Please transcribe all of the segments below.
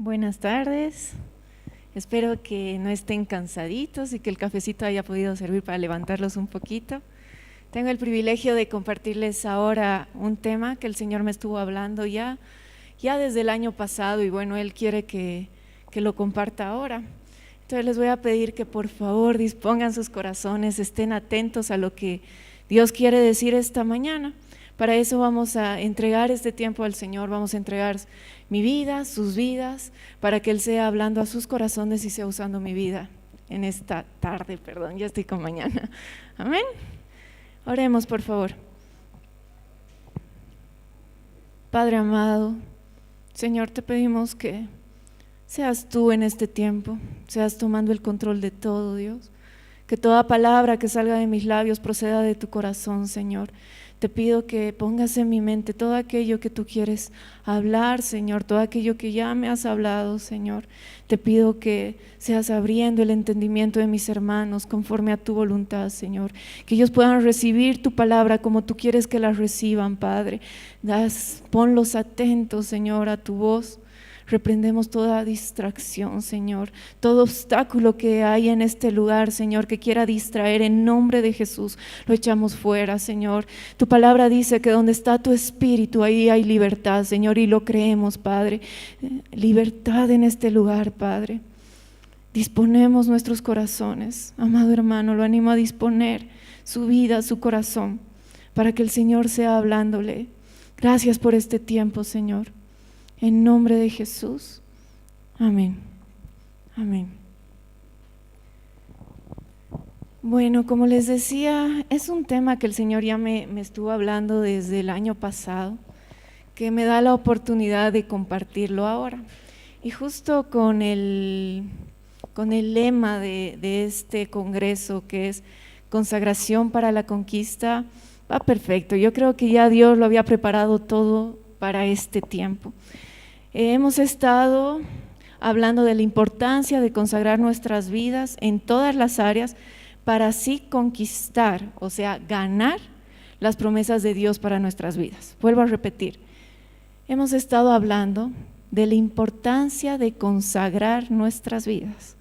Buenas tardes, espero que no estén cansaditos y que el cafecito haya podido servir para levantarlos un poquito. Tengo el privilegio de compartirles ahora un tema que el Señor me estuvo hablando ya desde el año pasado y bueno, Él quiere que lo comparta ahora. Entonces les voy a pedir que por favor dispongan sus corazones, estén atentos a lo que Dios quiere decir esta mañana. Para eso vamos a entregar este tiempo al Señor, vamos a entregar mi vida, sus vidas, para que Él sea hablando a sus corazones y sea usando mi vida en esta tarde, ya estoy con mañana. Amén. Oremos por favor. Padre amado, Señor, te pedimos que seas tú en este tiempo, seas tomando el control de todo, Dios. Que toda palabra que salga de mis labios proceda de tu corazón, Señor. Te pido que pongas en mi mente todo aquello que tú quieres hablar, Señor, todo aquello que ya me has hablado, Señor. Te pido que seas abriendo el entendimiento de mis hermanos conforme a tu voluntad, Señor. Que ellos puedan recibir tu palabra como tú quieres que la reciban, Padre. Ponlos atentos, Señor, a tu voz. Reprendemos toda distracción, Señor, todo obstáculo que hay en este lugar, Señor, que quiera distraer, en nombre de Jesús, lo echamos fuera, Señor. Tu palabra dice que donde está tu espíritu, ahí hay libertad, Señor, y lo creemos, Padre. Libertad en este lugar, Padre. Disponemos nuestros corazones, amado hermano, lo animo a disponer su vida, su corazón, para que el Señor sea hablándole. Gracias por este tiempo, Señor. En nombre de Jesús, amén, amén. Bueno, como les decía, es un tema que el Señor ya me estuvo hablando desde el año pasado, que me da la oportunidad de compartirlo ahora. Y justo con el lema de este congreso, que es consagración para la conquista, va perfecto. Yo creo que ya Dios lo había preparado todo para este tiempo. Hemos estado hablando de la importancia de consagrar nuestras vidas en todas las áreas para así conquistar, o sea, ganar las promesas de Dios para nuestras vidas. Vuelvo a repetir, hemos estado hablando de la importancia de consagrar nuestras vidas.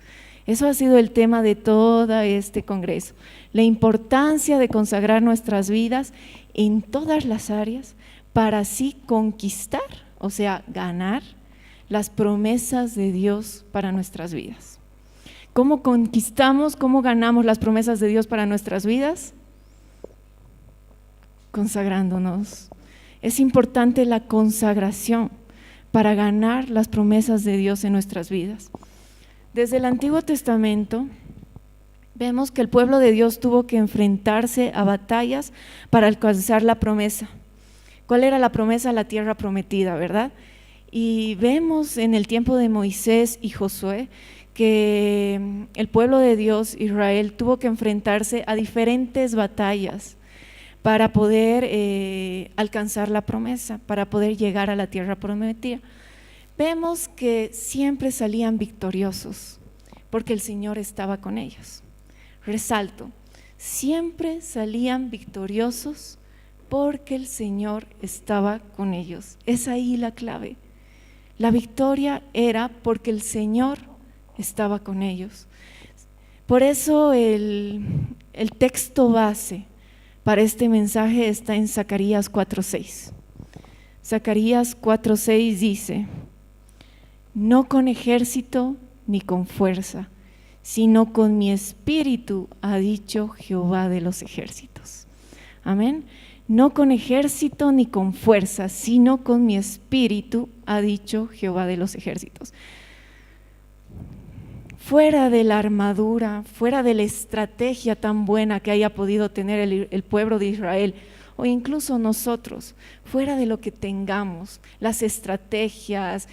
Eso ha sido el tema de todo este congreso, la importancia de consagrar nuestras vidas en todas las áreas para así conquistar, o sea, ganar las promesas de Dios para nuestras vidas. ¿Cómo conquistamos, cómo ganamos las promesas de Dios para nuestras vidas? Consagrándonos. Es importante la consagración para ganar las promesas de Dios en nuestras vidas. Desde el Antiguo Testamento vemos que el pueblo de Dios tuvo que enfrentarse a batallas para alcanzar la promesa. ¿Cuál era la promesa? La tierra prometida, ¿verdad? Y vemos en el tiempo de Moisés y Josué que el pueblo de Dios, Israel, tuvo que enfrentarse a diferentes batallas para poder alcanzar la promesa, para poder llegar a la tierra prometida. Vemos que siempre salían victoriosos porque el Señor estaba con ellos. Resalto, siempre salían victoriosos porque el Señor estaba con ellos. Es ahí la clave. La victoria era porque el Señor estaba con ellos. Por eso el texto base para este mensaje está en Zacarías 4:6. Zacarías 4:6 dice: no con ejército ni con fuerza, sino con mi espíritu, ha dicho Jehová de los ejércitos. Amén. No con ejército ni con fuerza, sino con mi espíritu, ha dicho Jehová de los ejércitos. Fuera de la armadura, fuera de la estrategia tan buena que haya podido tener el pueblo de Israel, o incluso nosotros, fuera de lo que tengamos, las estrategias,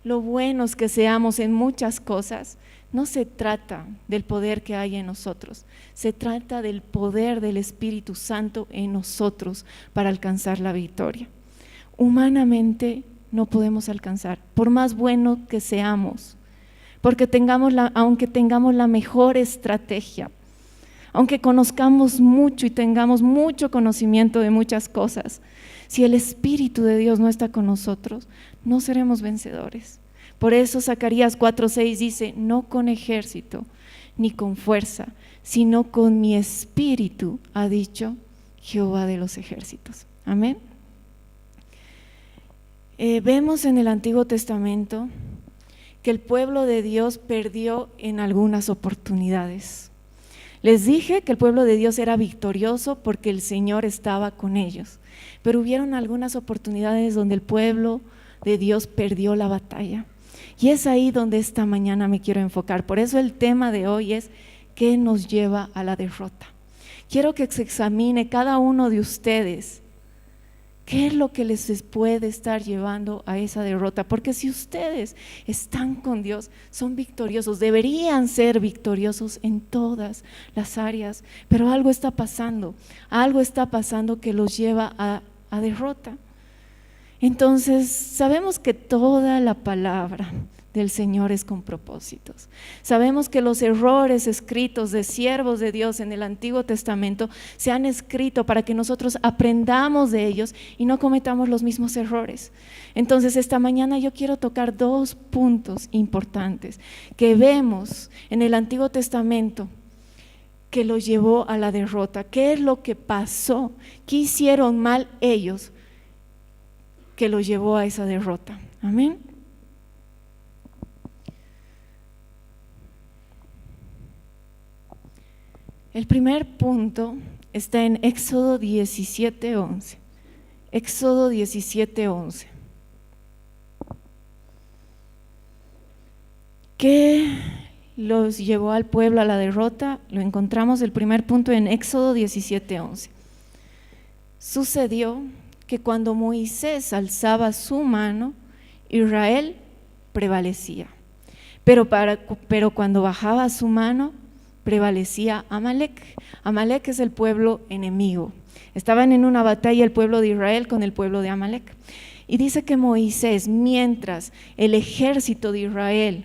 lo buenos que seamos en muchas cosas, no se trata del poder que hay en nosotros, se trata del poder del Espíritu Santo en nosotros para alcanzar la victoria. Humanamente no podemos alcanzar, por más bueno que seamos, porque aunque tengamos la mejor estrategia, aunque conozcamos mucho y tengamos mucho conocimiento de muchas cosas, Si el Espíritu de Dios no está con nosotros, no seremos vencedores. Por eso Zacarías 4:6 dice, no con ejército ni con fuerza, sino con mi espíritu, ha dicho Jehová de los ejércitos. Amén. Vemos en el Antiguo Testamento que el pueblo de Dios perdió en algunas oportunidades. Les dije que el pueblo de Dios era victorioso porque el Señor estaba con ellos, pero hubieron algunas oportunidades donde el pueblo de Dios perdió la batalla. Y es ahí donde esta mañana me quiero enfocar. Por eso el tema de hoy es ¿qué nos lleva a la derrota? Quiero que se examine cada uno de ustedes qué es lo que les puede estar llevando a esa derrota, porque si ustedes están con Dios, son victoriosos, deberían ser victoriosos en todas las áreas, pero algo está pasando que los lleva a derrota. Entonces, sabemos que toda la palabra del Señor es con propósitos. Sabemos que los errores escritos de siervos de Dios en el Antiguo Testamento se han escrito para que nosotros aprendamos de ellos y no cometamos los mismos errores. Entonces, esta mañana yo quiero tocar dos puntos importantes que vemos en el Antiguo Testamento que los llevó a la derrota. ¿Qué es lo que pasó? ¿Qué hicieron mal ellos que los llevó a esa derrota? Amén. El primer punto está en Éxodo 17:11. Éxodo 17:11. ¿Qué los llevó al pueblo a la derrota? Lo encontramos el primer punto en Éxodo 17:11. Sucedió que cuando Moisés alzaba su mano, Israel prevalecía. Pero cuando bajaba su mano, prevalecía Amalek. Amalek es el pueblo enemigo. Estaban en una batalla el pueblo de Israel con el pueblo de Amalek. Y dice que Moisés, mientras el ejército de Israel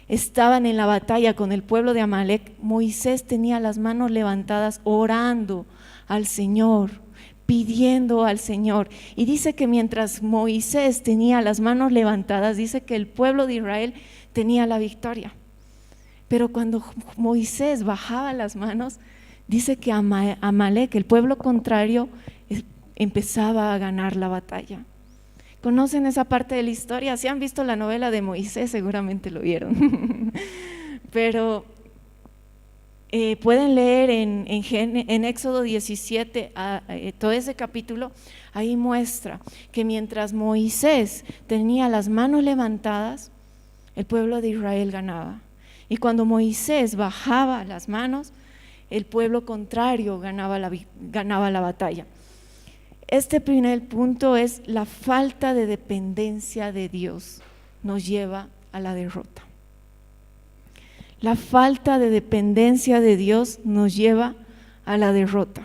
estaban en la batalla con el pueblo de Amalek, Moisés tenía las manos levantadas orando al Señor, pidiendo al Señor. Y dice que mientras Moisés tenía las manos levantadas, dice que el pueblo de Israel tenía la victoria. Pero cuando Moisés bajaba las manos, dice que Amalek, el pueblo contrario, empezaba a ganar la batalla. ¿Conocen esa parte de la historia? Si han visto la novela de Moisés, seguramente lo vieron. Pero pueden leer en Éxodo 17, todo ese capítulo, ahí muestra que mientras Moisés tenía las manos levantadas, el pueblo de Israel ganaba. Y cuando Moisés bajaba las manos, el pueblo contrario ganaba la batalla. Este primer punto es la falta de dependencia de Dios nos lleva a la derrota. La falta de dependencia de Dios nos lleva a la derrota.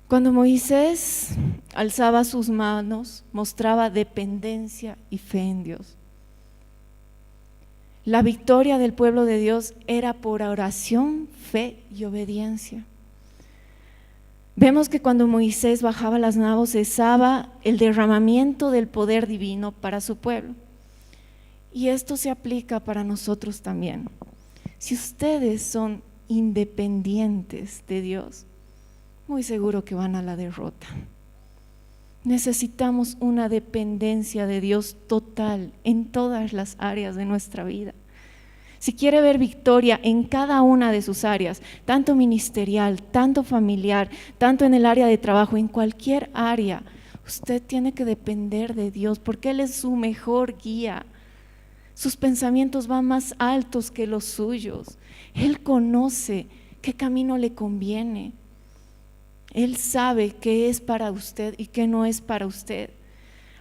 Cuando Moisés alzaba sus manos, mostraba dependencia y fe en Dios. La victoria del pueblo de Dios era por oración, fe y obediencia. Vemos que cuando Moisés bajaba las naves cesaba el derramamiento del poder divino para su pueblo. Y esto se aplica para nosotros también. Si ustedes son independientes de Dios, muy seguro que van a la derrota. Necesitamos una dependencia de Dios total en todas las áreas de nuestra vida. Si quiere ver victoria en cada una de sus áreas, tanto ministerial, tanto familiar, tanto en el área de trabajo, en cualquier área, usted tiene que depender de Dios porque Él es su mejor guía. Sus pensamientos van más altos que los suyos. Él conoce qué camino le conviene. Él sabe qué es para usted y qué no es para usted.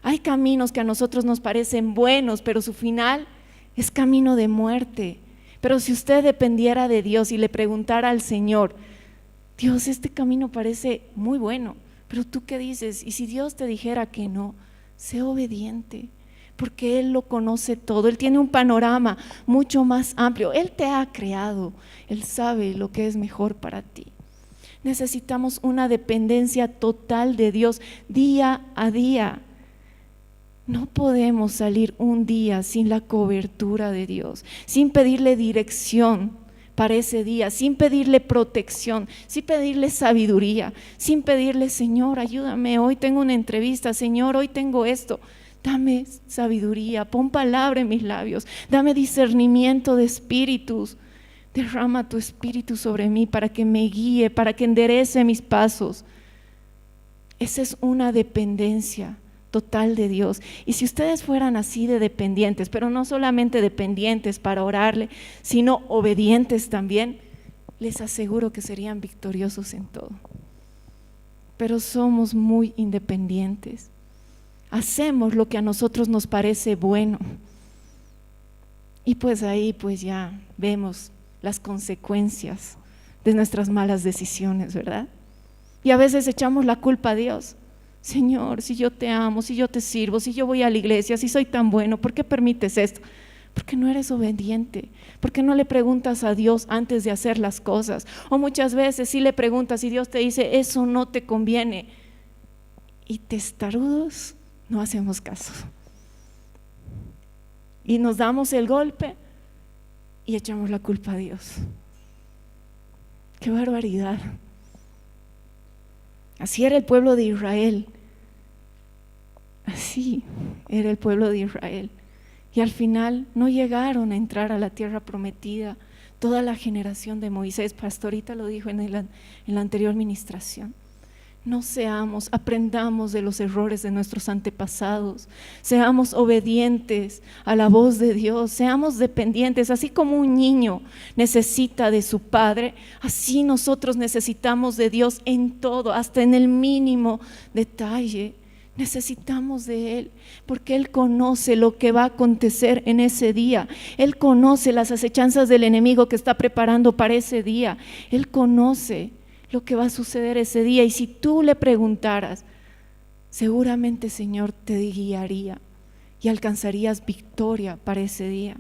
Hay caminos que a nosotros nos parecen buenos, pero su final es camino de muerte. Pero si usted dependiera de Dios y le preguntara al Señor, Dios, este camino parece muy bueno, pero ¿tú qué dices? Y si Dios te dijera que no, sé obediente, porque Él lo conoce todo. Él tiene un panorama mucho más amplio. Él te ha creado, Él sabe lo que es mejor para ti. Necesitamos una dependencia total de Dios día a día. No podemos salir un día sin la cobertura de Dios, sin pedirle dirección para ese día, sin pedirle protección, sin pedirle sabiduría, sin pedirle: Señor, ayúdame, hoy tengo una entrevista, Señor, hoy tengo esto. Dame sabiduría, pon palabra en mis labios, dame discernimiento de espíritus. Derrama tu espíritu sobre mí para que me guíe, para que enderece mis pasos. Esa es una dependencia total de Dios. Y si ustedes fueran así de dependientes, pero no solamente dependientes para orarle, sino obedientes también, les aseguro que serían victoriosos en todo. Pero somos muy independientes. Hacemos lo que a nosotros nos parece bueno. Y pues ahí pues ya vemos las consecuencias de nuestras malas decisiones, ¿verdad? Y a veces echamos la culpa a Dios. Señor, si yo te amo, si yo te sirvo, si yo voy a la iglesia, si soy tan bueno, ¿por qué permites esto? Porque no eres obediente, porque no le preguntas a Dios antes de hacer las cosas. O muchas veces sí le preguntas y Dios te dice: eso no te conviene. Y testarudos no hacemos caso. Y nos damos el golpe y echamos la culpa a Dios. ¡Qué barbaridad! Así era el pueblo de Israel. Así era el pueblo de Israel. Y al final no llegaron a entrar a la tierra prometida. Toda la generación de Moisés, Pastorita lo dijo en la anterior ministración. No aprendamos de los errores de nuestros antepasados, seamos obedientes a la voz de Dios, seamos dependientes, así como un niño necesita de su padre, así nosotros necesitamos de Dios en todo, hasta en el mínimo detalle. Necesitamos de Él, porque Él conoce lo que va a acontecer en ese día. Él conoce las acechanzas del enemigo que está preparando para ese día. Él conoce lo que va a suceder ese día, y si tú le preguntaras, seguramente, Señor, te guiaría y alcanzarías victoria para ese día.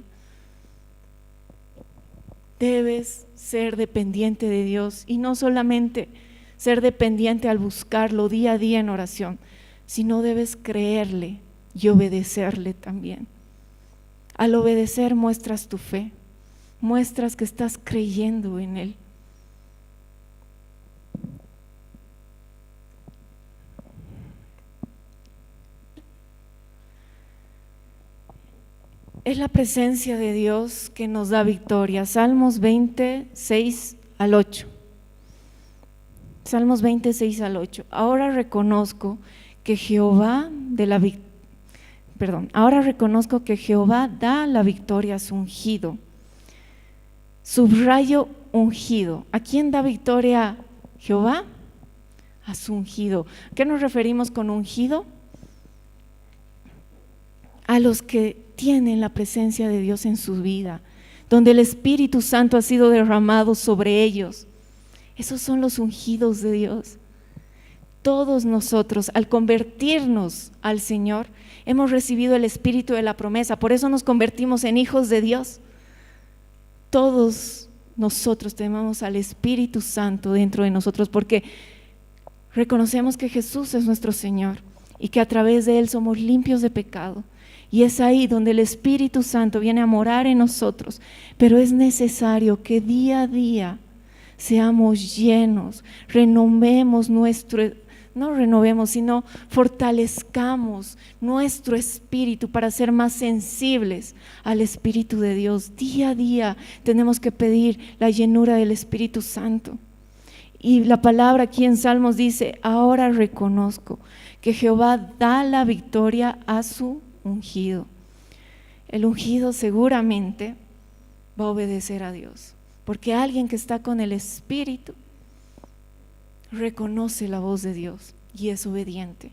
Debes ser dependiente de Dios, y no solamente ser dependiente al buscarlo día a día en oración, sino debes creerle y obedecerle también. Al obedecer muestras tu fe, muestras que estás creyendo en Él. Es la presencia de Dios que nos da victoria. Salmos 26 al 8. Salmos 26 al 8. Ahora reconozco que Jehová da la victoria a su ungido. Subrayo ungido. ¿A quién da victoria Jehová? A su ungido. ¿A qué nos referimos con ungido? A los que tienen la presencia de Dios en su vida, donde el Espíritu Santo ha sido derramado sobre ellos. Esos son los ungidos de Dios. Todos nosotros, al convertirnos al Señor, hemos recibido el Espíritu de la promesa, por eso nos convertimos en hijos de Dios. Todos nosotros tenemos al Espíritu Santo dentro de nosotros, porque reconocemos que Jesús es nuestro Señor y que a través de Él somos limpios de pecado. Y es ahí donde el Espíritu Santo viene a morar en nosotros, pero es necesario que día a día seamos llenos, fortalezcamos nuestro espíritu para ser más sensibles al Espíritu de Dios. Día a día tenemos que pedir la llenura del Espíritu Santo. Y la palabra aquí en Salmos dice: ahora reconozco que Jehová da la victoria a su ungido. El ungido seguramente va a obedecer a Dios, porque alguien que está con el Espíritu reconoce la voz de Dios y es obediente.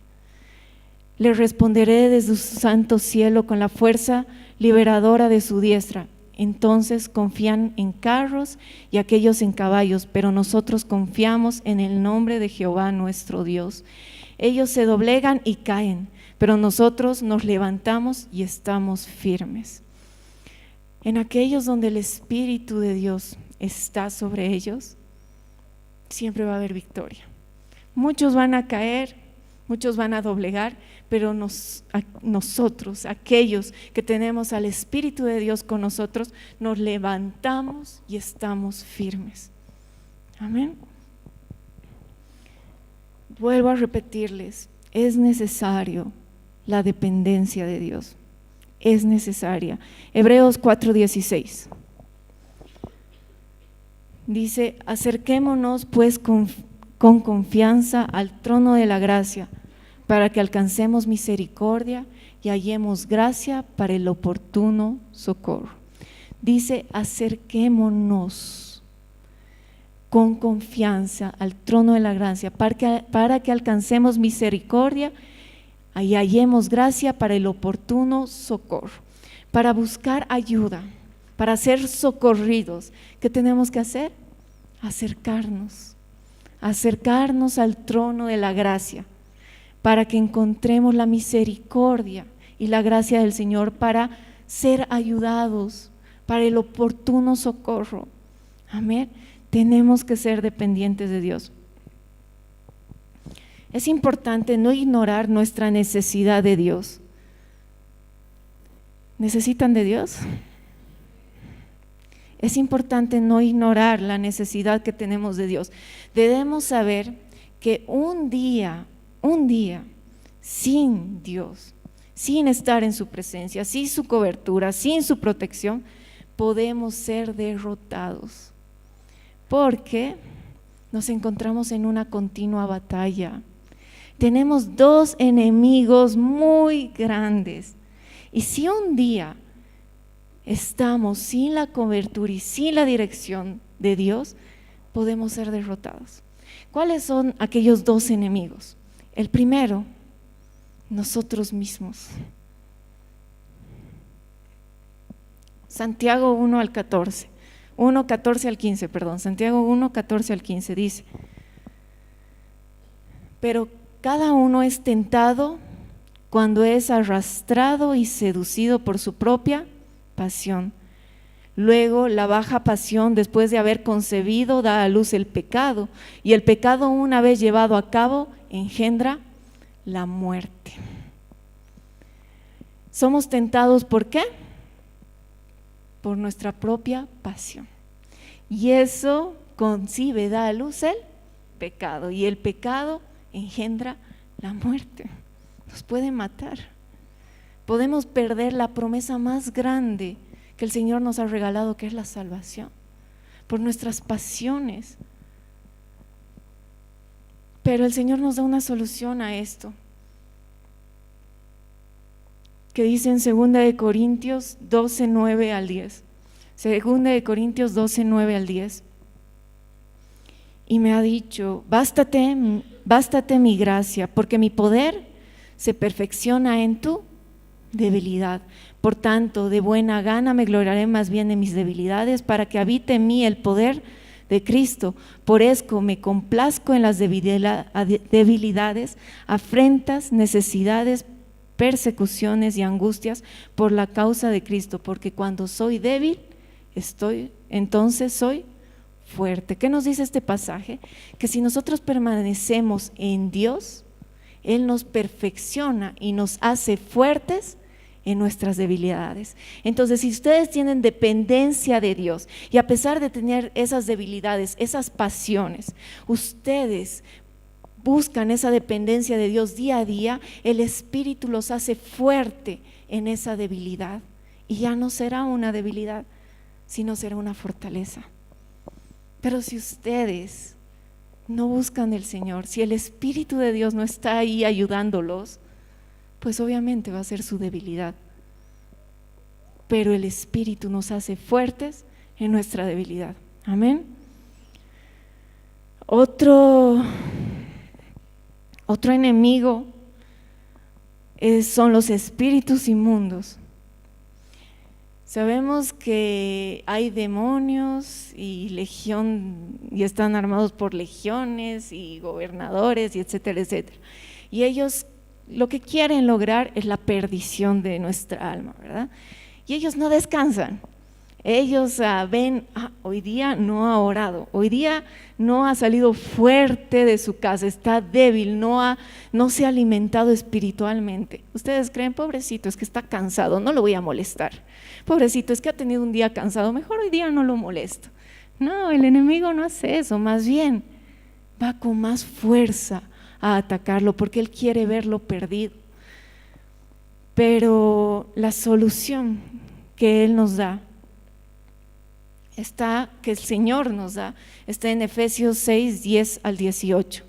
Le responderé desde su santo cielo con la fuerza liberadora de su diestra. Entonces confían en carros y aquellos en caballos, pero nosotros confiamos en el nombre de Jehová nuestro Dios. Ellos se doblegan y caen, pero nosotros nos levantamos y estamos firmes. En aquellos donde el Espíritu de Dios está sobre ellos, siempre va a haber victoria. Muchos van a caer, muchos van a doblegar, pero nosotros, aquellos que tenemos al Espíritu de Dios con nosotros, nos levantamos y estamos firmes. Amén. Vuelvo a repetirles, es necesario la dependencia de Dios, es necesaria. Hebreos 4:16 dice: acerquémonos pues con confianza al trono de la gracia, para que alcancemos misericordia y hallemos gracia para el oportuno socorro. Dice: acerquémonos con confianza al trono de la gracia, para que alcancemos misericordia y hallemos gracia para el oportuno socorro. Para buscar ayuda, para ser socorridos, ¿qué tenemos que hacer? Acercarnos al trono de la gracia, para que encontremos la misericordia y la gracia del Señor para ser ayudados, para el oportuno socorro. Amén. Tenemos que ser dependientes de Dios. Es importante no ignorar nuestra necesidad de Dios. ¿Necesitan de Dios? Es importante no ignorar la necesidad que tenemos de Dios. Debemos saber que un día, sin Dios, sin estar en su presencia, sin su cobertura, sin su protección, podemos ser derrotados, porque nos encontramos en una continua batalla. Tenemos dos enemigos muy grandes, y si un día estamos sin la cobertura y sin la dirección de Dios, podemos ser derrotados. ¿Cuáles son aquellos dos enemigos? El primero, nosotros mismos. Santiago 1:14 al 15, Santiago 1:14 al 15 dice: pero cada uno es tentado cuando es arrastrado y seducido por su propia pasión. Luego la baja pasión, después de haber concebido, da a luz el pecado, y el pecado, una vez llevado a cabo, engendra la muerte. ¿Somos tentados por qué? Por nuestra propia pasión. Y eso concibe, da a luz el pecado, y el pecado engendra la muerte. Nos puede matar. Podemos perder la promesa más grande que el Señor nos ha regalado, que es la salvación, por nuestras pasiones. Pero el Señor nos da una solución a esto, que dice en 2 Corintios 12:9 al 10. 2 Corintios 12:9 al 10. Y me ha dicho: bástate mi gracia, porque mi poder se perfecciona en tu debilidad. Por tanto, de buena gana me gloriaré más bien en mis debilidades, para que habite en mí el poder de Cristo. Por eso me complazco en las debilidades, afrentas, necesidades, persecuciones y angustias por la causa de Cristo, porque cuando soy débil, entonces soy fuerte. ¿Qué nos dice este pasaje? Que si nosotros permanecemos en Dios, Él nos perfecciona y nos hace fuertes en nuestras debilidades. Entonces, si ustedes tienen dependencia de Dios y a pesar de tener esas debilidades, esas pasiones, ustedes buscan esa dependencia de Dios día a día, el Espíritu los hace fuerte en esa debilidad, y ya no será una debilidad, sino será una fortaleza. Pero si ustedes no buscan del Señor, si el Espíritu de Dios no está ahí ayudándolos, pues obviamente va a ser su debilidad. Pero el Espíritu nos hace fuertes en nuestra debilidad. Amén. Otro enemigo son los espíritus inmundos. Sabemos que hay demonios y legión, y están armados por legiones y gobernadores y etcétera, etcétera. Y ellos lo que quieren lograr es la perdición de nuestra alma, ¿verdad? Y ellos no descansan. Ellos ven, hoy día no ha orado, hoy día no ha salido fuerte de su casa, está débil, no se ha alimentado espiritualmente. Ustedes creen, pobrecito, es que está cansado, no lo voy a molestar. Pobrecito, es que ha tenido un día cansado, mejor hoy día no lo molesto. No, el enemigo no hace eso, más bien va con más fuerza a atacarlo porque él quiere verlo perdido. Pero la solución que él nos da que el Señor nos da, está en Efesios 6, 10 al 18.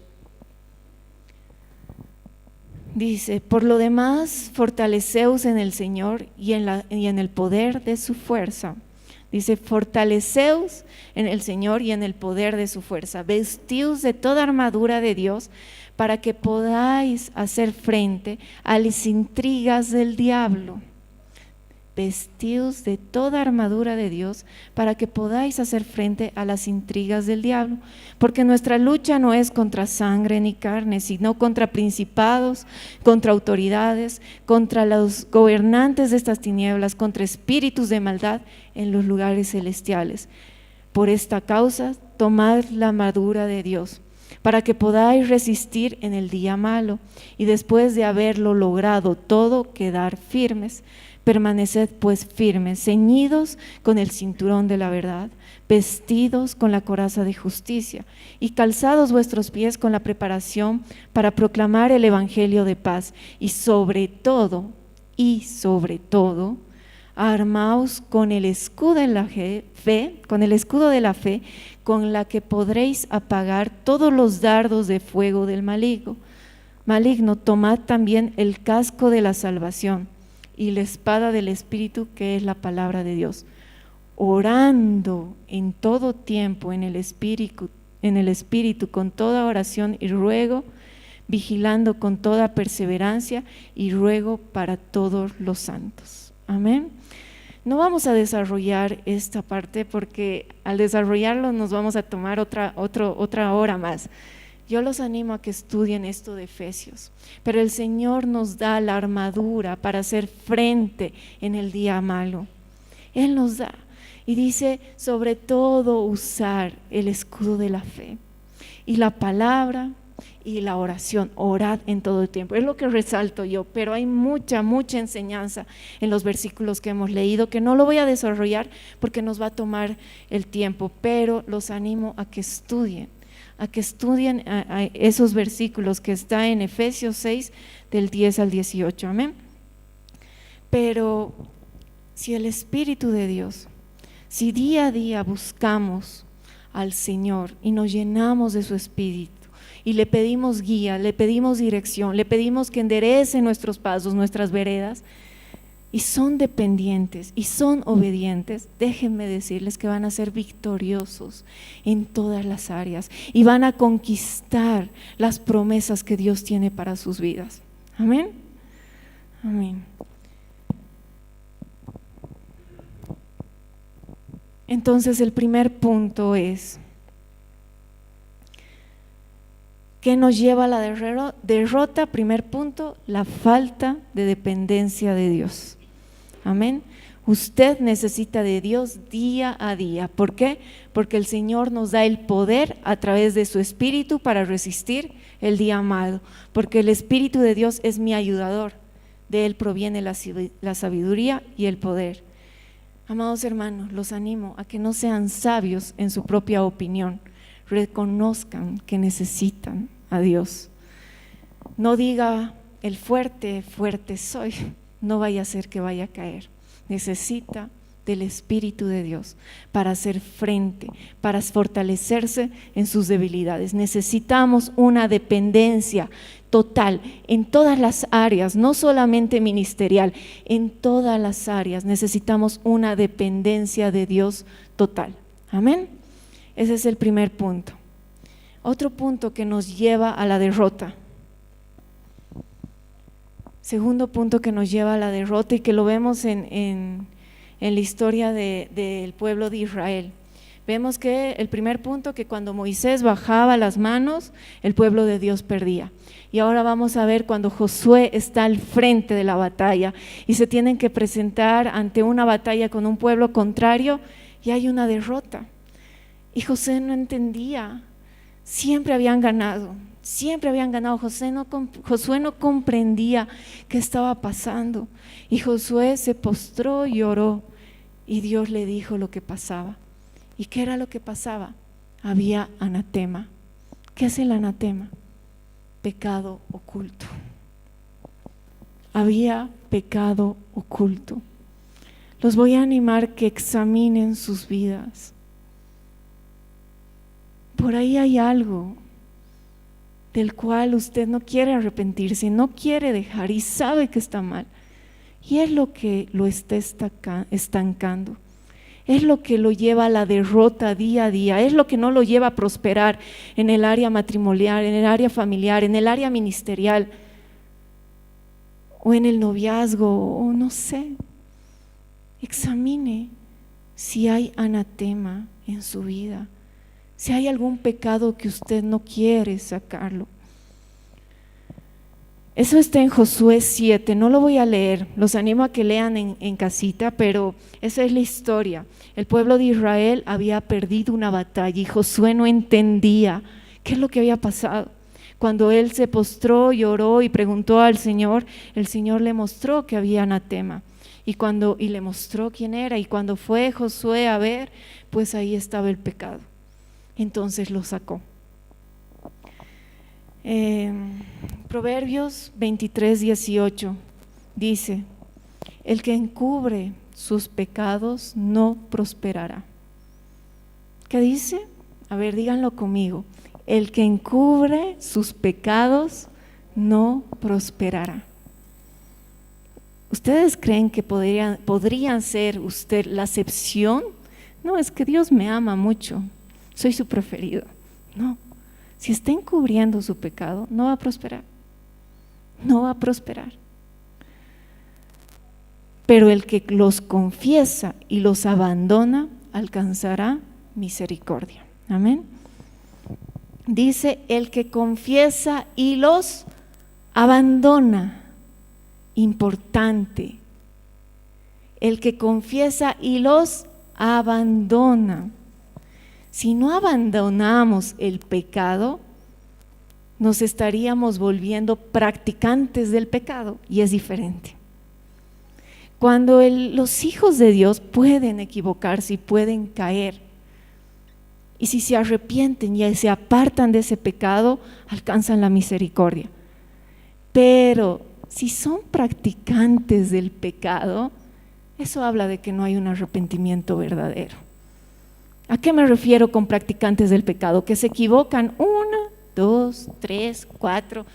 Dice: por lo demás, fortaleceos en el Señor y en el poder de su fuerza. Dice: fortaleceos en el Señor y en el poder de su fuerza. Vestíos de toda armadura de Dios para que podáis hacer frente a las intrigas del diablo. Vestíos de toda armadura de Dios para que podáis hacer frente a las intrigas del diablo, porque nuestra lucha no es contra sangre ni carne, sino contra principados, contra autoridades, contra los gobernantes de estas tinieblas, contra espíritus de maldad en los lugares celestiales. Por esta causa, tomad la armadura de Dios, para que podáis resistir en el día malo, y después de haberlo logrado todo, quedar firmes. Permaneced pues firmes, ceñidos con el cinturón de la verdad, vestidos con la coraza de justicia y calzados vuestros pies con la preparación para proclamar el evangelio de paz. Y sobre todo, armaos con el escudo de la fe, con la que podréis apagar todos los dardos de fuego del maligno. Tomad también el casco de la salvación y la espada del Espíritu, que es la palabra de Dios, orando en todo tiempo en el Espíritu con toda oración y ruego, vigilando con toda perseverancia y ruego para todos los santos. Amén. No vamos a desarrollar esta parte porque al desarrollarlo nos vamos a tomar otra hora más. Yo los animo a que estudien esto de Efesios, pero el Señor nos da la armadura para hacer frente en el día malo. Él nos da y dice: sobre todo usar el escudo de la fe y la palabra y la oración. Orad en todo el tiempo, es lo que resalto yo, pero hay mucha enseñanza en los versículos que hemos leído que no lo voy a desarrollar porque nos va a tomar el tiempo, pero los animo a que estudien a esos versículos que está en Efesios 6 del 10 al 18, amén. Pero si el Espíritu de Dios, si día a día buscamos al Señor y nos llenamos de su Espíritu y le pedimos guía, le pedimos dirección, le pedimos que enderece nuestros pasos, nuestras veredas, y son dependientes y son obedientes, déjenme decirles que van a ser victoriosos en todas las áreas y van a conquistar las promesas que Dios tiene para sus vidas. Amén. Amén. Entonces el primer punto es: ¿qué nos lleva a la derrota? Primer punto, la falta de dependencia de Dios. Amén. Usted necesita de Dios día a día. ¿Por qué? Porque el Señor nos da el poder a través de su Espíritu para resistir el día malo. Porque el Espíritu de Dios es mi ayudador. De Él proviene la sabiduría y el poder. Amados hermanos, los animo a que no sean sabios en su propia opinión. Reconozcan que necesitan a Dios. No diga: el fuerte soy. No vaya a ser que vaya a caer. Necesita del Espíritu de Dios para hacer frente, para fortalecerse en sus debilidades. Necesitamos una dependencia total en todas las áreas, no solamente ministerial, en todas las áreas necesitamos una dependencia de Dios total. Amén. Ese es el primer punto. Otro punto que nos lleva a la derrota. Segundo punto que nos lleva a la derrota y que lo vemos en la historia del pueblo de Israel. Vemos que el primer punto, que cuando Moisés bajaba las manos, el pueblo de Dios perdía. Y ahora vamos a ver cuando Josué está al frente de la batalla y se tienen que presentar ante una batalla con un pueblo contrario y hay una derrota. Y Josué no entendía, siempre habían ganado. Josué no comprendía qué estaba pasando. Y Josué se postró y oró y Dios le dijo lo que pasaba. ¿Y qué era lo que pasaba? Había anatema. ¿Qué es el anatema? Pecado oculto. Había pecado oculto. Los voy a animar que examinen sus vidas. Por ahí hay algo del cual usted no quiere arrepentirse, no quiere dejar y sabe que está mal. Y es lo que lo está estancando. Es lo que lo lleva a la derrota día a día, es lo que no lo lleva a prosperar en el área matrimonial, en el área familiar, en el área ministerial o en el noviazgo o no sé. Examine si hay anatema en su vida, si hay algún pecado que usted no quiere sacarlo. Eso está en Josué 7, no lo voy a leer, los animo a que lean en casita, pero esa es la historia. El pueblo de Israel había perdido una batalla y Josué no entendía qué es lo que había pasado. Cuando él se postró y oró y preguntó al Señor, el Señor le mostró que había anatema y le mostró quién era, y cuando fue Josué a ver, pues ahí estaba el pecado. Entonces lo sacó. Proverbios 23:18 dice: el que encubre sus pecados no prosperará. ¿Qué dice? A ver, díganlo conmigo. El que encubre sus pecados no prosperará. ¿Ustedes creen que podrían ser usted la excepción? No, es que Dios me ama mucho, soy su preferido. No. Si está encubriendo su pecado, no va a prosperar, no va a prosperar. Pero el que los confiesa y los abandona, alcanzará misericordia. Amén. Dice, el que confiesa y los abandona, importante. El que confiesa y los abandona. Si no abandonamos el pecado, nos estaríamos volviendo practicantes del pecado, y es diferente. Cuando los hijos de Dios pueden equivocarse y pueden caer, y si se arrepienten y se apartan de ese pecado, alcanzan la misericordia. Pero si son practicantes del pecado, eso habla de que no hay un arrepentimiento verdadero. ¿A qué me refiero con practicantes del pecado? Que se equivocan 1, 2, 3, 4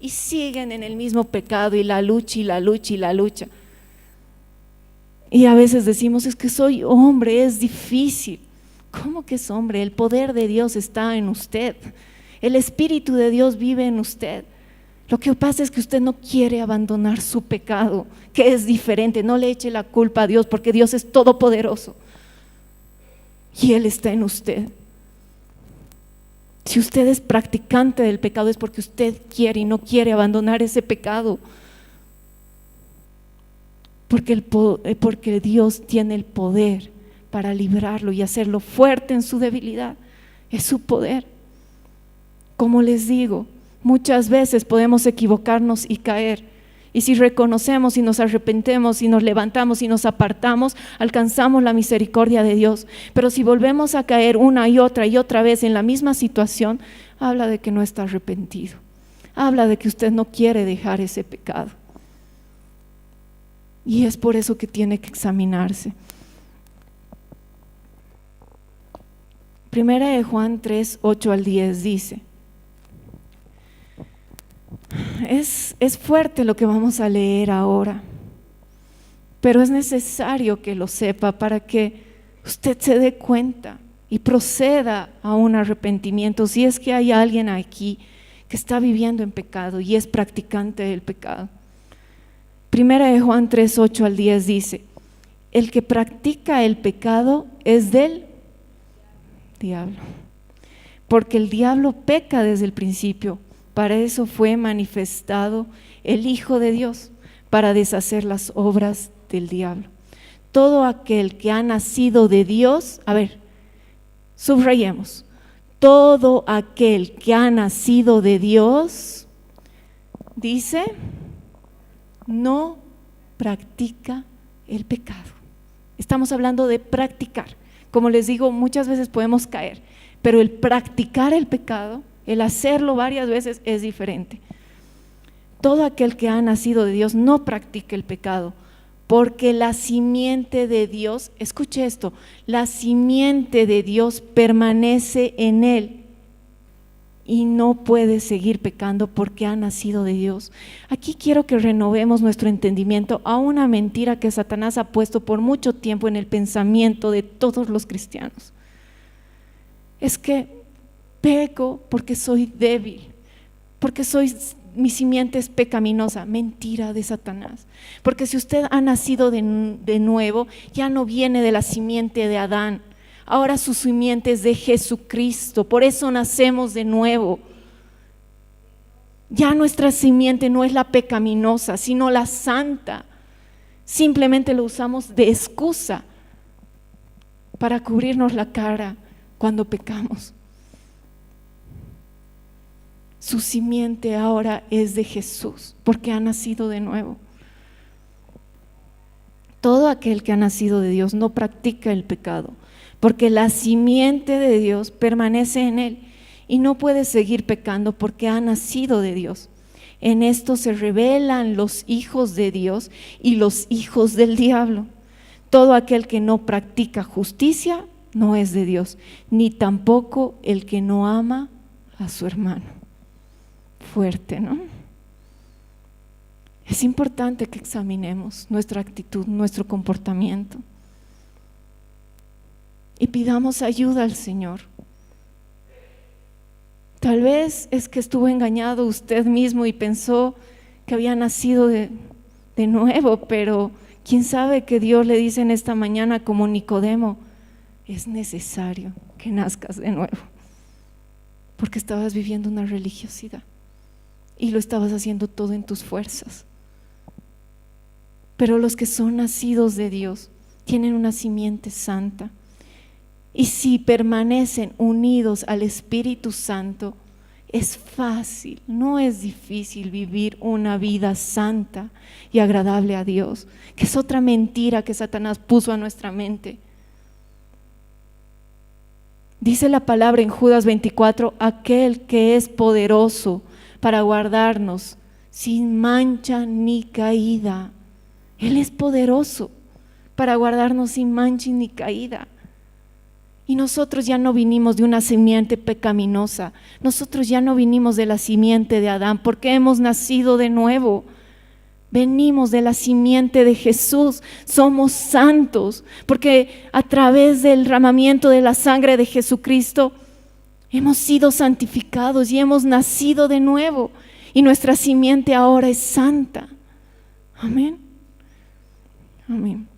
y siguen en el mismo pecado y la lucha y la lucha y la lucha. Y a veces decimos, es que soy hombre, es difícil. ¿Cómo que es hombre? El poder de Dios está en usted. El Espíritu de Dios vive en usted. Lo que pasa es que usted no quiere abandonar su pecado, que es diferente. No le eche la culpa a Dios, porque Dios es todopoderoso y Él está en usted. Si usted es practicante del pecado, es porque usted quiere y no quiere abandonar ese pecado, porque Dios tiene el poder para librarlo y hacerlo fuerte en su debilidad. Es su poder. Como les digo, muchas veces podemos equivocarnos y caer, y si reconocemos y nos arrepentemos y nos levantamos y nos apartamos, alcanzamos la misericordia de Dios. Pero si volvemos a caer una y otra vez en la misma situación, habla de que no está arrepentido, habla de que usted no quiere dejar ese pecado, y es por eso que tiene que examinarse. Primera de Juan 3, 8 al 10 dice: es fuerte lo que vamos a leer ahora, pero es necesario que lo sepa para que usted se dé cuenta y proceda a un arrepentimiento. Si es que hay alguien aquí que está viviendo en pecado y es practicante del pecado. Primera de Juan 3, 8 al 10 dice: el que practica el pecado es del diablo. Porque el diablo peca desde el principio. Para eso fue manifestado el Hijo de Dios, para deshacer las obras del diablo. Todo aquel que ha nacido de Dios, a ver, subrayemos, todo aquel que ha nacido de Dios, dice, no practica el pecado. Estamos hablando de practicar. Como les digo, muchas veces podemos caer, pero el practicar el pecado, el hacerlo varias veces es diferente. Todo aquel que ha nacido de Dios no practica el pecado, porque la simiente de Dios, escuche esto, la simiente de Dios permanece en él y no puede seguir pecando porque ha nacido de Dios. Aquí quiero que renovemos nuestro entendimiento a una mentira que Satanás ha puesto por mucho tiempo en el pensamiento de todos los cristianos. Es que peco porque soy débil, porque mi simiente es pecaminosa. Mentira de Satanás. Porque si usted ha nacido de nuevo, ya no viene de la simiente de Adán. Ahora su simiente es de Jesucristo. Por eso nacemos de nuevo. Ya nuestra simiente no es la pecaminosa, sino la santa. Simplemente lo usamos de excusa para cubrirnos la cara cuando pecamos. Su simiente ahora es de Jesús, porque ha nacido de nuevo. Todo aquel que ha nacido de Dios no practica el pecado, porque la simiente de Dios permanece en él y no puede seguir pecando porque ha nacido de Dios. En esto se revelan los hijos de Dios y los hijos del diablo. Todo aquel que no practica justicia no es de Dios, ni tampoco el que no ama a su hermano. Fuerte, ¿no? Es importante que examinemos nuestra actitud, nuestro comportamiento y pidamos ayuda al Señor. Tal vez es que estuvo engañado usted mismo y pensó que había nacido de nuevo, pero quién sabe que Dios le dice en esta mañana como Nicodemo, es necesario que nazcas de nuevo, porque estabas viviendo una religiosidad y lo estabas haciendo todo en tus fuerzas. Pero los que son nacidos de Dios tienen una simiente santa, y si permanecen unidos al Espíritu Santo, es fácil, no es difícil vivir una vida santa y agradable a Dios, que es otra mentira que Satanás puso a nuestra mente. Dice la palabra en Judas 24, aquel que es poderoso para guardarnos sin mancha ni caída. Él es poderoso para guardarnos sin mancha ni caída. Y nosotros ya no vinimos de una simiente pecaminosa, nosotros ya no vinimos de la simiente de Adán, porque hemos nacido de nuevo. Venimos de la simiente de Jesús, somos santos, porque a través del derramamiento de la sangre de Jesucristo hemos sido santificados y hemos nacido de nuevo, y nuestra simiente ahora es santa. Amén. Amén.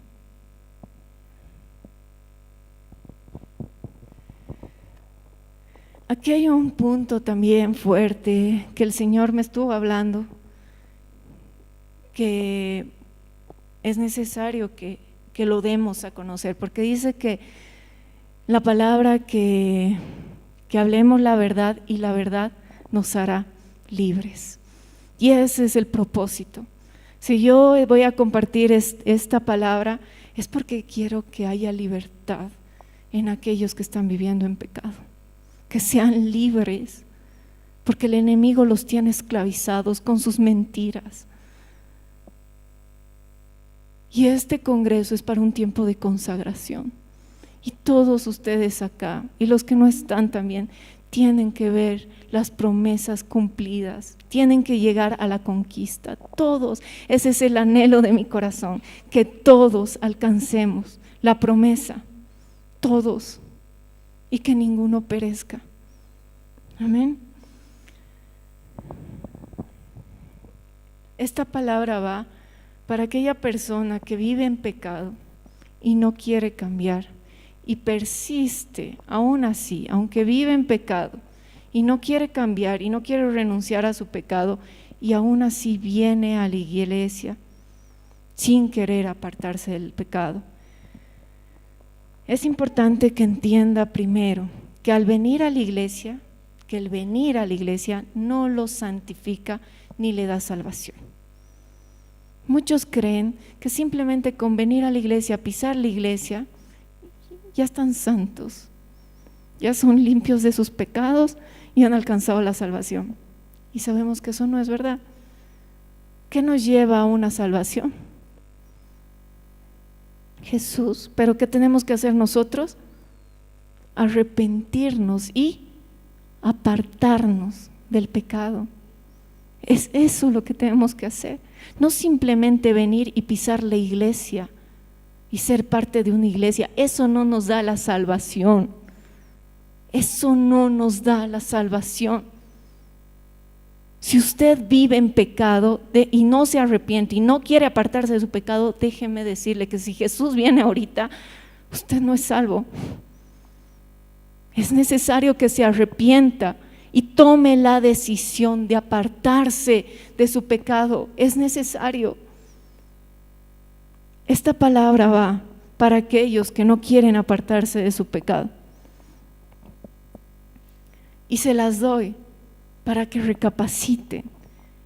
Aquí hay un punto también fuerte que el Señor me estuvo hablando, que es necesario que lo demos a conocer, porque dice que la palabra que hablemos la verdad y la verdad nos hará libres. Y ese es el propósito. Si yo voy a compartir esta palabra es porque quiero que haya libertad en aquellos que están viviendo en pecado, que sean libres, porque el enemigo los tiene esclavizados con sus mentiras. Y este congreso es para un tiempo de consagración, y todos ustedes acá y los que no están también tienen que ver las promesas cumplidas, tienen que llegar a la conquista, todos. Ese es el anhelo de mi corazón, que todos alcancemos la promesa, todos, y que ninguno perezca. Amén. Esta palabra va para aquella persona que vive en pecado y no quiere cambiar y persiste aún así, aunque vive en pecado y no quiere cambiar y no quiere renunciar a su pecado, y aún así viene a la iglesia sin querer apartarse del pecado, es importante que entienda primero que al venir a la iglesia, que el venir a la iglesia no lo santifica ni le da salvación. Muchos creen que simplemente con venir a la iglesia, pisar la iglesia, ya están santos, ya son limpios de sus pecados y han alcanzado la salvación. Y sabemos que eso no es verdad. ¿Qué nos lleva a una salvación? Jesús. ¿Pero qué tenemos que hacer nosotros? Arrepentirnos y apartarnos del pecado. Es eso lo que tenemos que hacer. No simplemente venir y pisar la iglesia y ser parte de una iglesia. Eso no nos da la salvación. Eso no nos da la salvación. Si usted vive en pecado y no se arrepiente y no quiere apartarse de su pecado, déjeme decirle que si Jesús viene ahorita, usted no es salvo. Es necesario que se arrepienta y tome la decisión de apartarse de su pecado. Es necesario. Esta palabra va para aquellos que no quieren apartarse de su pecado. Y se las doy para que recapaciten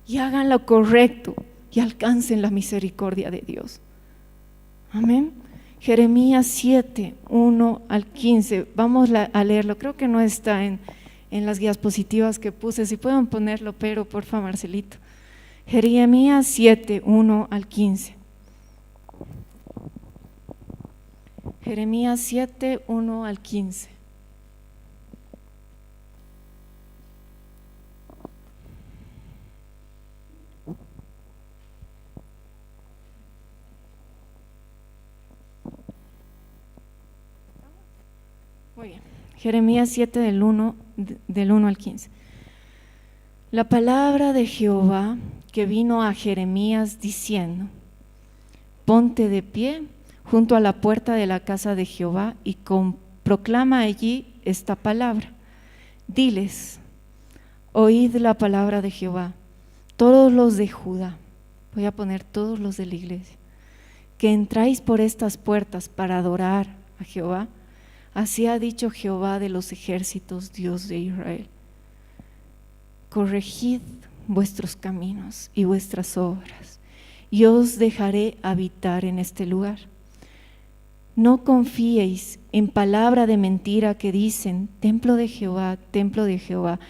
y hagan lo correcto y alcancen la misericordia de Dios. Amén. Jeremías 7, 1 al 15, vamos a leerlo, creo que no está en las diapositivas que puse, si pueden ponerlo, pero por favor, Marcelito. Jeremías 7, 1 al 15. Jeremías 7, 1 al 15. Muy bien. Jeremías 7 del 1 al 15. La palabra de Jehová que vino a Jeremías diciendo: ponte de pie junto a la puerta de la casa de Jehová y proclama allí esta palabra. Diles: oíd la palabra de Jehová, todos los de Judá, voy a poner todos los de la iglesia, que entráis por estas puertas para adorar a Jehová. Así ha dicho Jehová de los ejércitos, Dios de Israel: corregid vuestros caminos y vuestras obras, y os dejaré habitar en este lugar. No confiéis en palabra de mentira que dicen: templo de Jehová, templo de Jehová.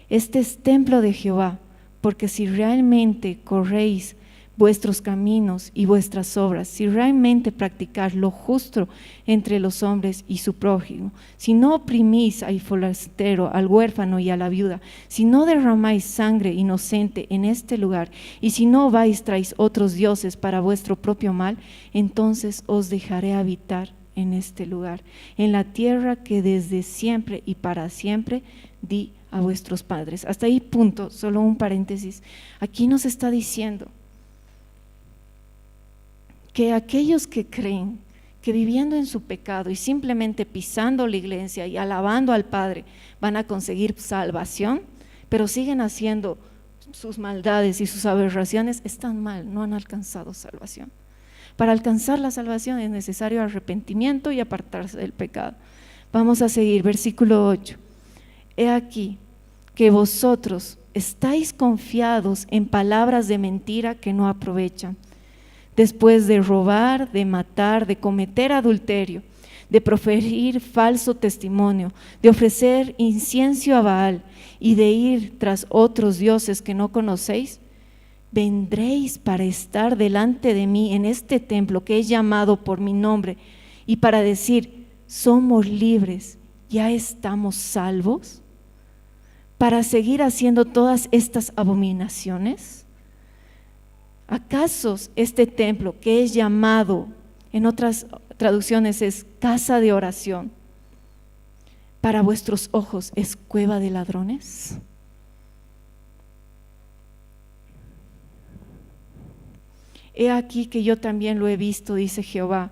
Este es templo de Jehová, porque si realmente corréis vuestros caminos y vuestras obras, si realmente practicáis lo justo entre los hombres y su prójimo, si no oprimís al forastero, al huérfano y a la viuda, si no derramáis sangre inocente en este lugar, y si no vais tras otros dioses para vuestro propio mal, entonces os dejaré habitar en este lugar, en la tierra que desde siempre y para siempre di a vuestros padres. Hasta ahí punto, solo un paréntesis. Aquí nos está diciendo que aquellos que creen que viviendo en su pecado y simplemente pisando la iglesia y alabando al Padre van a conseguir salvación, pero siguen haciendo sus maldades y sus aberraciones, están mal, no han alcanzado salvación. Para alcanzar la salvación es necesario arrepentimiento y apartarse del pecado. Vamos a seguir, versículo 8. He aquí que vosotros estáis confiados en palabras de mentira que no aprovechan, después de robar, de matar, de cometer adulterio, de proferir falso testimonio, de ofrecer incienso a Baal y de ir tras otros dioses que no conocéis, vendréis para estar delante de mí en este templo que he llamado por mi nombre y para decir: somos libres, ya estamos salvos, para seguir haciendo todas estas abominaciones. ¿Acaso este templo que es llamado, en otras traducciones es casa de oración, para vuestros ojos es cueva de ladrones? He aquí que yo también lo he visto, dice Jehová.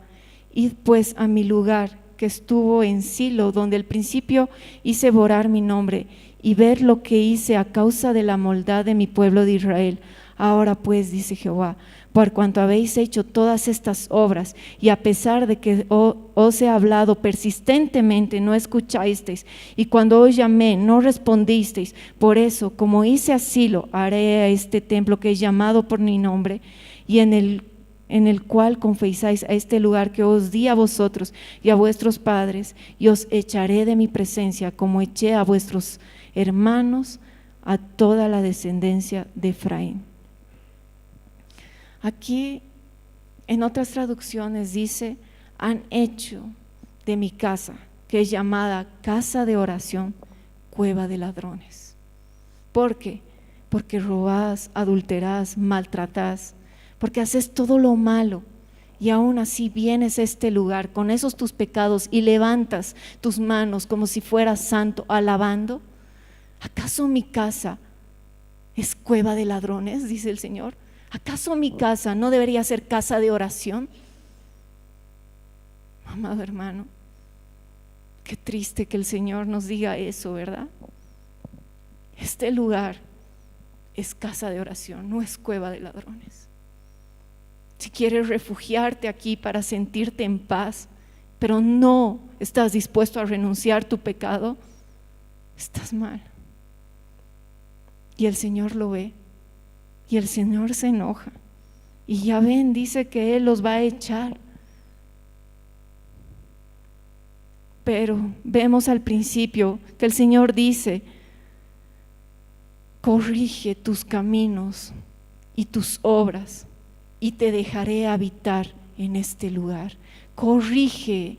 Id pues a mi lugar que estuvo en Silo, donde al principio hice borrar mi nombre, y ver lo que hice a causa de la maldad de mi pueblo de Israel. Ahora pues, dice Jehová, por cuanto habéis hecho todas estas obras, y a pesar de que os he hablado persistentemente, no escuchasteis, y cuando os llamé, no respondisteis. Por eso, como hice a Silo, haré a este templo que es llamado por mi nombre, y en el cual confesáis a este lugar que os di a vosotros y a vuestros padres, y os echaré de mi presencia, como eché a vuestros hermanos, a toda la descendencia de Efraín. Aquí en otras traducciones dice: han hecho de mi casa, que es llamada casa de oración, cueva de ladrones. ¿Por qué? Porque robás, adulterás, maltratás, porque haces todo lo malo, y aún así vienes a este lugar con esos tus pecados y levantas tus manos como si fueras santo, alabando. ¿Acaso mi casa es cueva de ladrones?, dice el Señor. ¿Acaso mi casa no debería ser casa de oración? Amado hermano, qué triste que el Señor nos diga eso, ¿verdad? Este lugar es casa de oración, no es cueva de ladrones. Si quieres refugiarte aquí para sentirte en paz, pero no estás dispuesto a renunciar tu pecado, estás mal. Y el Señor lo ve, y el Señor se enoja, y ya ven, dice que Él los va a echar. Pero vemos al principio que el Señor dice: corrige tus caminos y tus obras, y te dejaré habitar en este lugar. Corrígete,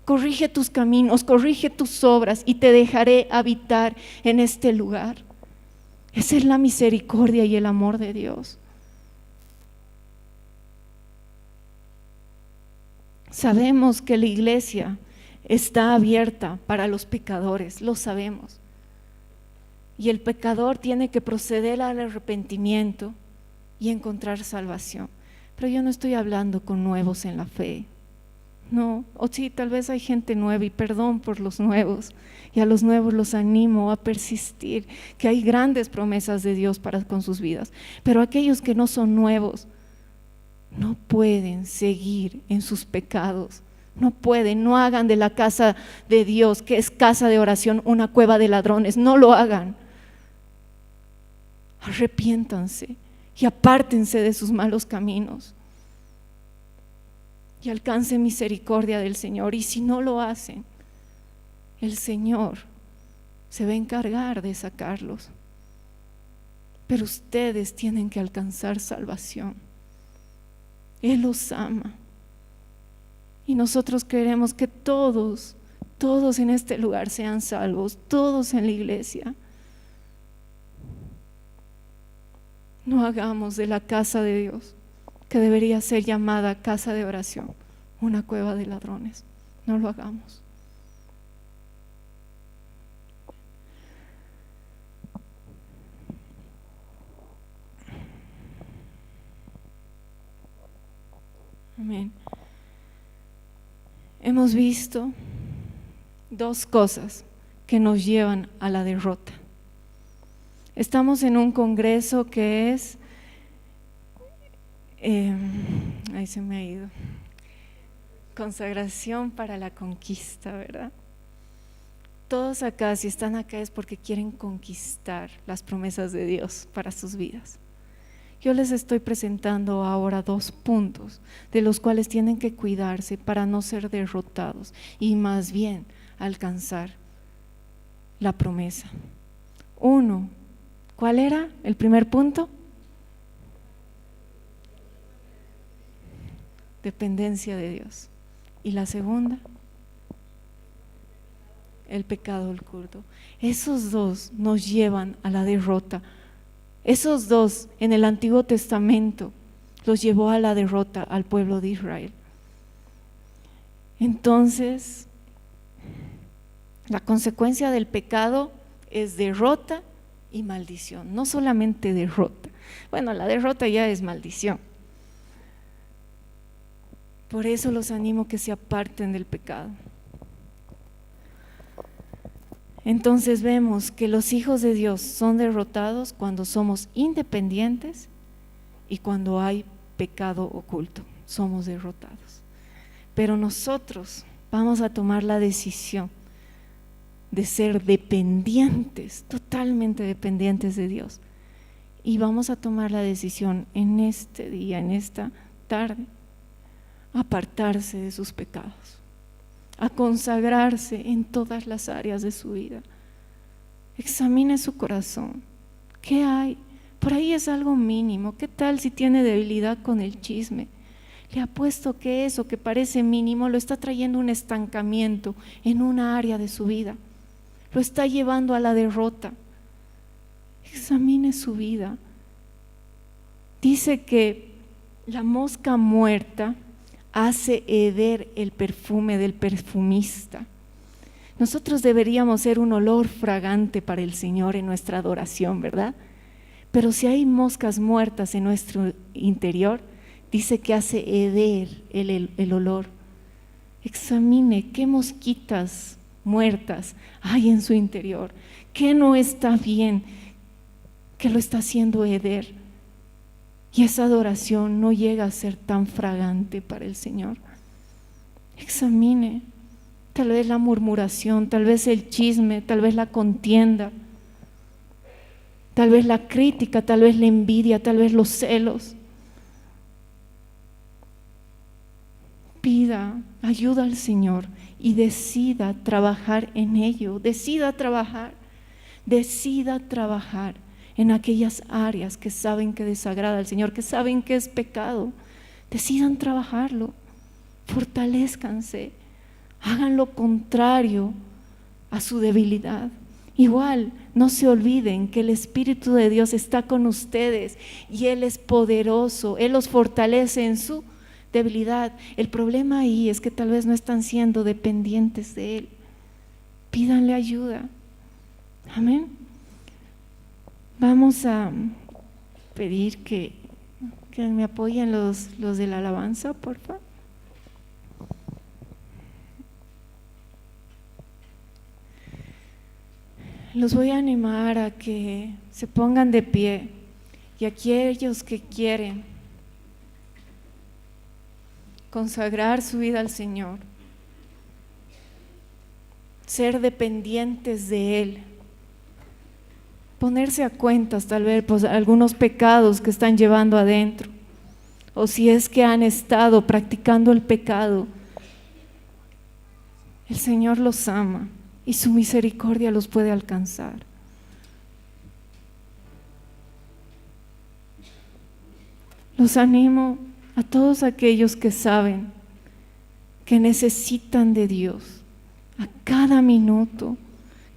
corrige tus caminos, corrige tus obras, y te dejaré habitar en este lugar. Esa es la misericordia y el amor de Dios. Sabemos que la iglesia está abierta para los pecadores, lo sabemos. Y el pecador tiene que proceder al arrepentimiento y encontrar salvación. Pero yo no estoy hablando con nuevos en la fe. No, o sí, tal vez hay gente nueva, y perdón por los nuevos, y a los nuevos los animo a persistir, que hay grandes promesas de Dios para con sus vidas. Pero aquellos que no son nuevos no pueden seguir en sus pecados, no pueden, no hagan de la casa de Dios, que es casa de oración, una cueva de ladrones. No lo hagan. Arrepiéntanse y apártense de sus malos caminos y alcancen misericordia del Señor. Y si no lo hacen, el Señor se va a encargar de sacarlos. Pero ustedes tienen que alcanzar salvación. Él los ama, y nosotros queremos que todos en este lugar sean salvos, todos en la iglesia. No hagamos de la casa de Dios, que debería ser llamada casa de oración, una cueva de ladrones. No lo hagamos. Amén. Hemos visto dos cosas que nos llevan a la derrota. Estamos en un congreso que es, ahí se me ha ido, consagración para la conquista, ¿verdad? Todos acá, si están acá, es porque quieren conquistar las promesas de Dios para sus vidas. Yo les estoy presentando ahora 2 puntos de los cuales tienen que cuidarse para no ser derrotados y más bien alcanzar la promesa. 1, ¿cuál era el primer punto? Dependencia de Dios. Y la segunda, el pecado oculto. Esos 2 nos llevan a la derrota. Esos 2 en el Antiguo Testamento los llevó a la derrota al pueblo de Israel. Entonces, la consecuencia del pecado es derrota y maldición, no solamente derrota. Bueno, la derrota ya es maldición, Por eso los animo que se aparten del pecado. Entonces vemos que los hijos de Dios son derrotados cuando somos independientes y cuando hay pecado oculto, somos derrotados. Pero nosotros vamos a tomar la decisión de ser dependientes, totalmente dependientes de Dios. Y vamos a tomar la decisión en este día, en esta tarde, a apartarse de sus pecados, a consagrarse en todas las áreas de su vida. Examine su corazón. ¿Qué hay? Por ahí es algo mínimo. ¿Qué tal si tiene debilidad con el chisme? Le apuesto que eso que parece mínimo lo está trayendo un estancamiento en una área de su vida. Lo está llevando a la derrota. Examine su vida. Dice que la mosca muerta hace heder el perfume del perfumista. Nosotros deberíamos ser un olor fragante para el Señor en nuestra adoración, ¿verdad? Pero si hay moscas muertas en nuestro interior, dice que hace heder el olor. Examine qué mosquitas muertas hay en su interior, qué no está bien, que lo está haciendo heder. Y esa adoración no llega a ser tan fragante para el Señor. Examine, tal vez la murmuración, tal vez el chisme, tal vez la contienda, tal vez la crítica, tal vez la envidia, tal vez los celos. Pida ayuda al Señor y decida trabajar en ello, decida trabajar en aquellas áreas que saben que desagrada al Señor, que saben que es pecado. Decidan trabajarlo, fortalézcanse, hagan lo contrario a su debilidad. Igual, no se olviden que el Espíritu de Dios está con ustedes y Él es poderoso, Él los fortalece en su debilidad. El problema ahí es que tal vez no están siendo dependientes de Él. Pídanle ayuda. Amén. Vamos a pedir que me apoyen los de la alabanza, por favor. Los voy a animar a que se pongan de pie y aquellos que quieren consagrar su vida al Señor, ser dependientes de Él, ponerse a cuentas tal vez por algunos pecados que están llevando adentro, o si es que han estado practicando el pecado. El Señor los ama y su misericordia los puede alcanzar. Los animo a todos aquellos que saben que necesitan de Dios a cada minuto,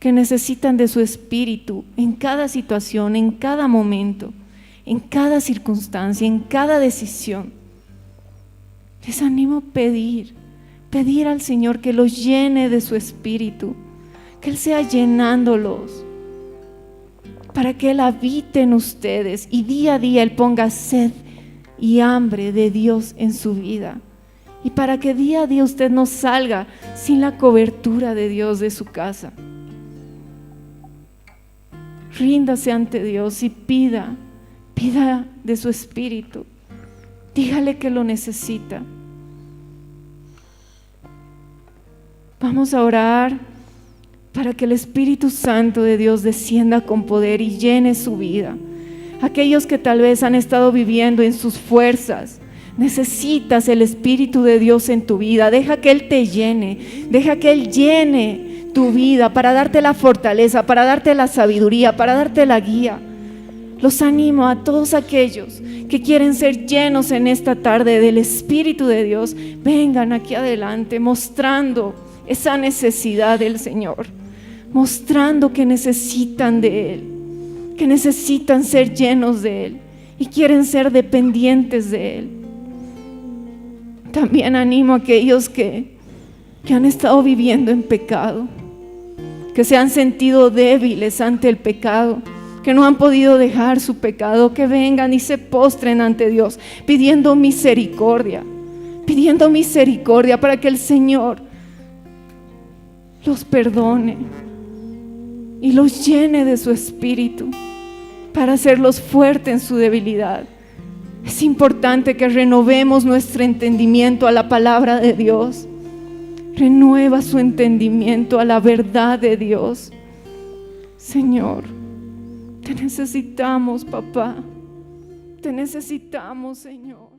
que necesitan de su espíritu en cada situación, en cada momento, en cada circunstancia, en cada decisión. Les animo a pedir al Señor que los llene de su espíritu, que Él sea llenándolos, para que Él habite en ustedes y día a día Él ponga sed y hambre de Dios en su vida, y para que día a día usted no salga sin la cobertura de Dios de su casa. Ríndase ante Dios y pida de su espíritu. Dígale que lo necesita. Vamos a orar para que el Espíritu Santo de Dios descienda con poder y llene su vida. Aquellos que tal vez han estado viviendo en sus fuerzas, necesitas el Espíritu de Dios en tu vida. Deja que Él te llene, deja que Él llene tu vida para darte la fortaleza, para darte la sabiduría, para darte la guía. Los animo a todos aquellos que quieren ser llenos en esta tarde del Espíritu de Dios, vengan aquí adelante mostrando esa necesidad del Señor, mostrando que necesitan de Él, que necesitan ser llenos de Él y quieren ser dependientes de Él. También animo a aquellos que han estado viviendo en pecado, que se han sentido débiles ante el pecado, que no han podido dejar su pecado, que vengan y se postren ante Dios pidiendo misericordia pidiendo misericordia para que el Señor los perdone y los llene de su espíritu para hacerlos fuertes en su debilidad. Es importante que renovemos nuestro entendimiento a la palabra de Dios. Renueva su entendimiento a la verdad de Dios. Señor, te necesitamos, papá. Te necesitamos, Señor.